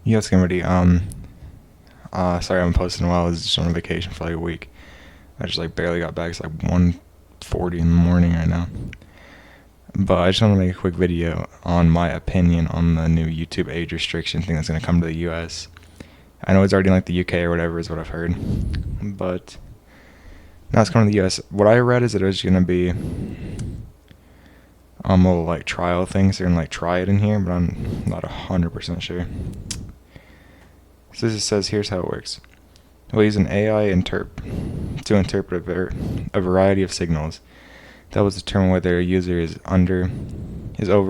Yeah, it's getting ready. Sorry I haven't posted in a while. I was just on vacation for like a week. I just like barely got back. It's like 1:40 in the morning right now. But I just want to make a quick video on my opinion on the new YouTube age restriction thing that's going to come to the US. I know it's already in like the UK or whatever is what I've heard. But now it's coming to the US. What I read is that it was going to be a little like trial things. They're going to like try it in here, but I'm not 100% sure. So this says here's how it works. We'll use an AI to interpret a variety of signals that will determine whether a user is over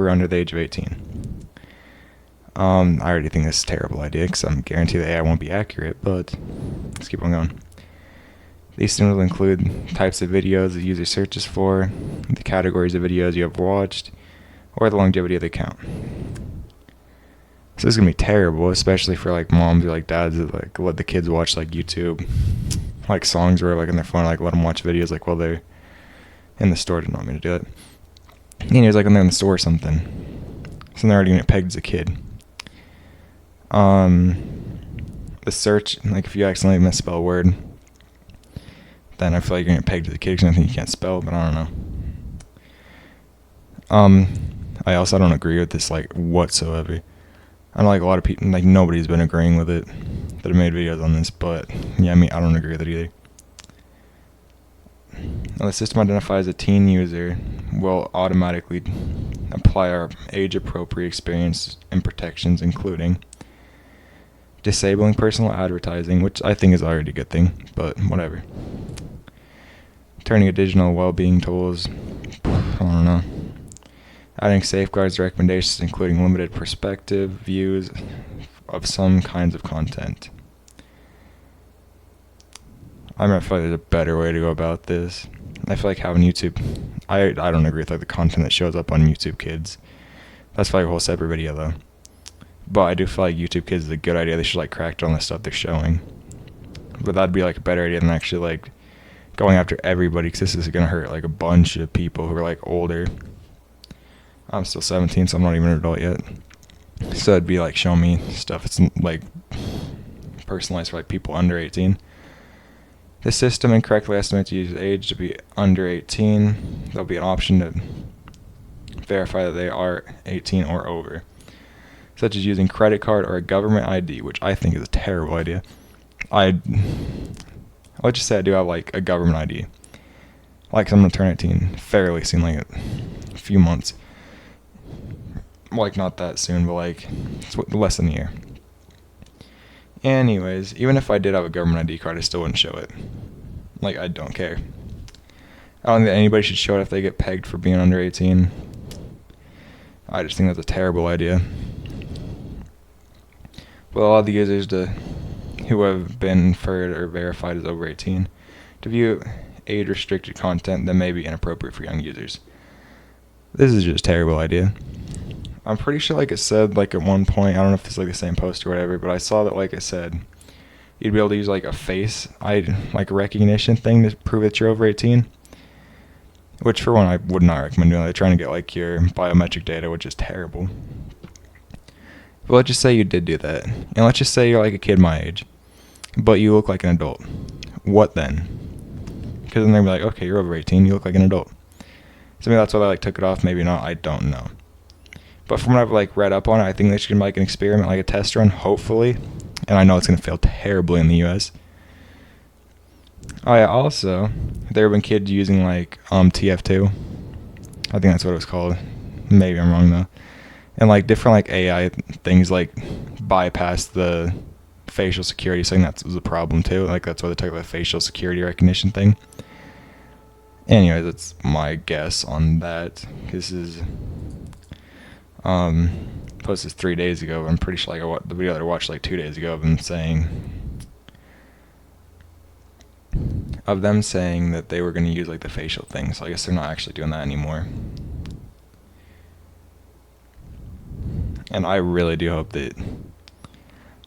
or under the age of 18. I already think this is a terrible idea because I'm guaranteed the AI won't be accurate, but let's keep on going. These signals will include types of videos the user searches for, the categories of videos you have watched, or the longevity of the account. So this is gonna be terrible, especially for like moms or like dads that like let the kids watch like YouTube, like songs or like on their phone, like let them watch videos like while they're in the store. Didn't want me to do it. And it's like when they're in the store or something, so they're already gonna get pegged as a kid. The search, like if you accidentally misspell a word, then I feel like you're gonna get pegged as a kid because I think you can't spell, but I don't know. I also don't agree with this like whatsoever. I know like a lot of people, like nobody's been agreeing with it that have made videos on this, but yeah, I don't agree with it either. Now, the system identifies a teen user will automatically apply our age-appropriate experience and protections, including disabling personal advertising, which I think is already a good thing, but whatever. Turning additional well-being tools, I don't know. Adding safeguards recommendations, including limited perspective views of some kinds of content. I feel like there's a better way to go about this. I feel like having YouTube, I don't agree with like the content that shows up on YouTube Kids. That's like a whole separate video though. But I do feel like YouTube Kids is a good idea. They should like crack down on the stuff they're showing. But that'd be like a better idea than actually like going after everybody, because this is gonna hurt like a bunch of people who are like older. I'm still 17, so I'm not even an adult yet. So it'd be like show me stuff. It's like personalized for like people under 18. The system incorrectly estimates the user's age to be under 18. There'll be an option to verify that they are 18 or over, such as using credit card or a government ID, which I think is a terrible idea. Let's just say I do have like a government ID. Like I'm gonna turn 18 fairly soon, like a few months. Like not that soon, but like it's less than a year. Anyways, even if I did have a government ID card, I still wouldn't show it. Like I don't care. I don't think that anybody should show it if they get pegged for being under 18. I just think that's a terrible idea. But a lot of the users who have been inferred or verified as over 18 to view age-restricted content that may be inappropriate for young users. This is just a terrible idea. I'm pretty sure like it said like at one point, I don't know if it's like the same post or whatever, but I saw that like it said you'd be able to use like a face like a recognition thing to prove that you're over 18. Which for one I would not recommend doing. They're trying to get like your biometric data, which is terrible. But let's just say you did do that. And let's just say you're like a kid my age, but you look like an adult. What then? Because then they'd be like, okay, you're over 18, you look like an adult. So maybe that's why they like took it off, maybe not, I don't know. But from what I've like read up on it, I think they should make an experiment, like a test run, hopefully. And I know it's gonna fail terribly in the US. Oh yeah, also there have been kids using like TF2. I think that's what it was called. Maybe I'm wrong though. And like different like AI things like bypass the facial security, saying that was a problem too. Like that's why they took the facial security recognition thing. Anyways, that's my guess on that. This is posted 3 days ago. I'm pretty sure like the video that I watched like 2 days ago of them saying that they were going to use like the facial thing. So I guess they're not actually doing that anymore. And I really do hope that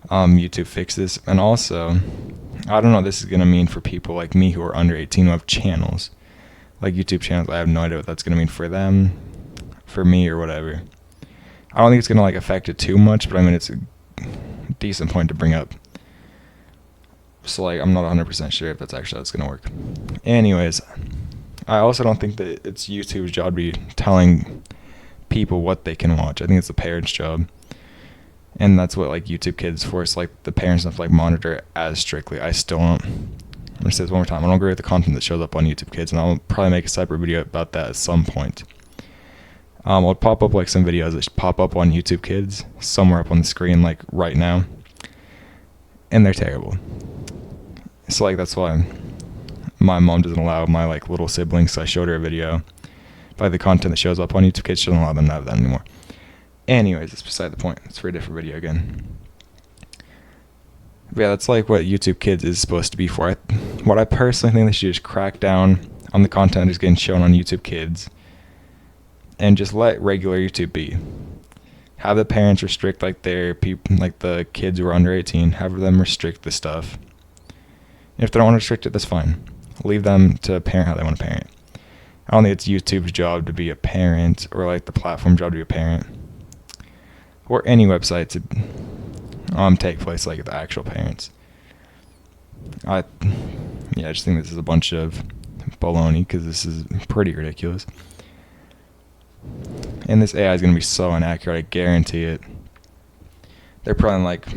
YouTube fixes this. And also, I don't know what this is going to mean for people like me who are under 18 who have channels, like YouTube channels. I have no idea what that's going to mean for them, for me, or whatever. I don't think it's going to like affect it too much, but I mean it's decent point to bring up. So like I'm not 100% sure if that's actually how it's gonna work. Anyways, I also don't think that it's YouTube's job to be telling people what they can watch. I think it's the parents' job. And that's what like YouTube Kids force like the parents have to like monitor it as strictly. I still don't. I'm gonna say this one more time. I don't agree with the content that shows up on YouTube Kids, and I'll probably make a separate video about that at some point. I'll pop up like some videos that pop up on YouTube Kids somewhere up on the screen like right now, and they're terrible. So like that's why my mom doesn't allow my like little siblings. So I showed her a video, but the content that shows up on YouTube Kids, she doesn't allow them to have that anymore. Anyways, it's beside the point. It's for a different video again. But yeah, that's like what YouTube Kids is supposed to be for. What I personally think they should just crack down on the content that's getting shown on YouTube Kids, and just let regular YouTube be. Have the parents restrict like like the kids who are under 18. Have them restrict the stuff. If they don't want to restrict it, that's fine. Leave them to parent how they want to parent. I don't think it's YouTube's job to be a parent, or like the platform's job to be a parent, or any website to take place like the actual parents. I just think this is a bunch of baloney, because this is pretty ridiculous. And this AI is going to be so inaccurate, I guarantee it. They're probably like,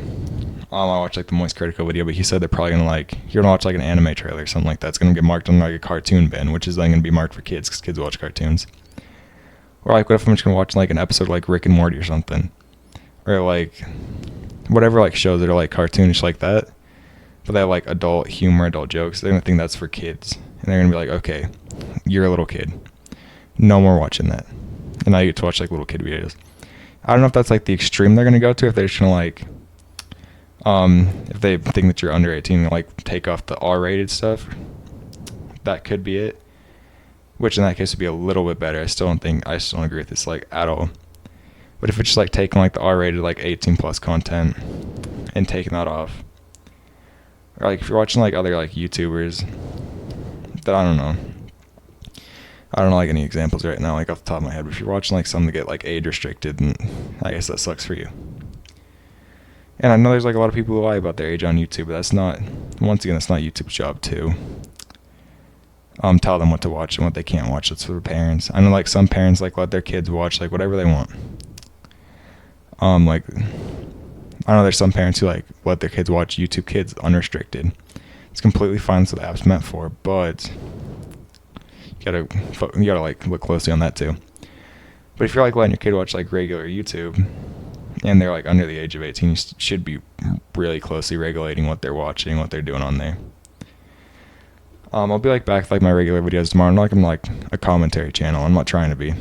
I watched like the Moist Critical video, but he said they're probably going to like, you're going to watch like an anime trailer or something like that. It's going to get marked on like a cartoon bin, which is then going to be marked for kids, because kids watch cartoons. Or like, what if I'm just going to watch like an episode like Rick and Morty or something? Or like, whatever like shows that are like cartoonish like that, but they have like adult humor, adult jokes. They're going to think that's for kids. And they're going to be like, okay, you're a little kid. No more watching that. And now you get to watch like little kid videos. I don't know if that's like the extreme they're gonna go to, if they're just gonna like if they think that you're under 18, like take off the R-rated stuff. That could be it, which in that case would be a little bit better. I still don't agree with this like at all. But if it's just like taking like the R-rated like 18 plus content and taking that off, or like if you're watching like other like YouTubers that I don't know like any examples right now, like off the top of my head, but if you're watching like some that get like age restricted, then I guess that sucks for you. And I know there's like a lot of people who lie about their age on YouTube, but that's not YouTube's job to tell them what to watch and what they can't watch. That's for the parents. I know like some parents like let their kids watch like whatever they want. Like I know there's some parents who like let their kids watch YouTube Kids unrestricted. It's completely fine. That's what the app's meant for, but you gotta like look closely on that too. But if you're like letting your kid watch like regular YouTube and they're like under the age of 18, you should be really closely regulating what they're watching, what they're doing on there. I'll be like back with like my regular videos tomorrow. I'm like a commentary channel. I'm not trying to be.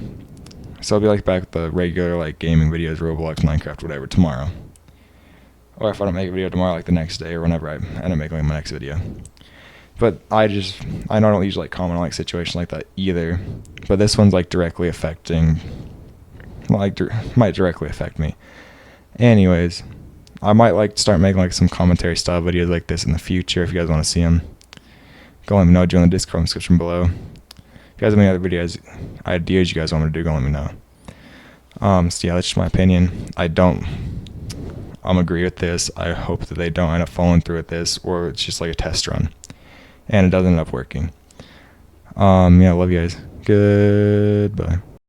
So I'll be like back with the regular like gaming videos, Roblox, Minecraft, whatever tomorrow. Or if I don't make a video tomorrow, like the next day or whenever I end up making like, my next video. But I don't usually like comment on like situations like that either. But this one's like directly affecting, might directly affect me. Anyways, I might like start making like some commentary style videos like this in the future. If you guys want to see them, go let me know. Join the Discord description below. If you guys have any other ideas you guys want me to do, go let me know. So yeah, that's just my opinion. I don't agree with this. I hope that they don't end up following through with this, or it's just like a test run and it doesn't end up working. Yeah, love you guys. Goodbye.